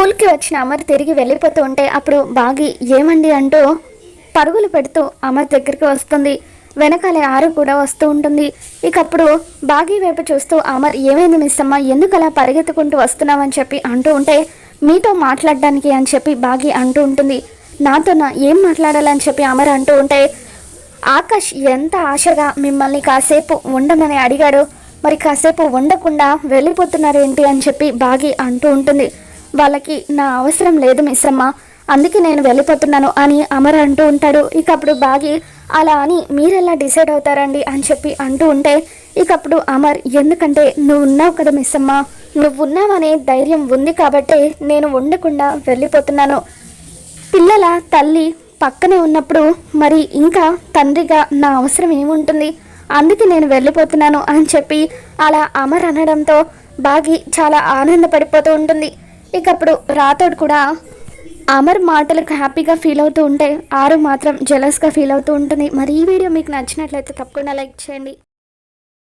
స్కూల్కి వచ్చిన అమర్ తిరిగి వెళ్ళిపోతూ ఉంటే అప్పుడు బాగి ఏమండి అంటూ పరుగులు పెడుతూ అమర్ దగ్గరికి వస్తుంది. వెనకాలే ఆరు కూడా వస్తూ ఉంటుంది. ఇకప్పుడు బాగి వైపు చూస్తూ అమర్ ఏమైంది మిస్ అమ్మ, ఎందుకు అలా పరిగెత్తుకుంటూ వస్తున్నామని చెప్పి అంటూ ఉంటే మీతో మాట్లాడడానికి అని చెప్పి బాగి అంటూ ఉంటుంది. నాతో ఏం మాట్లాడాలని చెప్పి అమర్ అంటూ ఉంటే ఆకాష్ ఎంత ఆశగా మిమ్మల్ని కాసేపు ఉండమని అడిగాడు, మరి కాసేపు ఉండకుండా వెళ్ళిపోతున్నారేంటి అని చెప్పి బాగి అంటూ ఉంటుంది. వాళ్ళకి నా అవసరం లేదు మిస్ అమ్మ, అందుకే నేను వెళ్ళిపోతున్నాను అని అమర్ అంటూ ఉంటాడు. ఇకప్పుడు బాగి అలా అని మీరెలా డిసైడ్ అవుతారండి అని చెప్పి అంటూ ఉంటే ఇకప్పుడు అమర్ ఎందుకంటే నువ్వు ఉన్నావు కదా మిస్ అమ్మ, నువ్వు ఉన్నావనే ధైర్యం ఉంది కాబట్టి నేను ఉండకుండా వెళ్ళిపోతున్నాను. పిల్లల తల్లి పక్కనే ఉన్నప్పుడు మరి ఇంకా తండ్రిగా నా అవసరం ఏముంటుంది, అందుకే నేను వెళ్ళిపోతున్నాను అని చెప్పి అలా అమర్ అనడంతో బాగి చాలా ఆనందపడిపోతూ ఉంటుంది. ఇకప్పుడు రాథోడ్ కూడా అమర్ మాటలకు హ్యాపీగా ఫీల్ అవుతూ ఉంటే ఆరు మాత్రం జెలస్గా ఫీల్ అవుతూ ఉంటుంది. మరి ఈ వీడియో మీకు నచ్చినట్లయితే తప్పకుండా లైక్ చేయండి.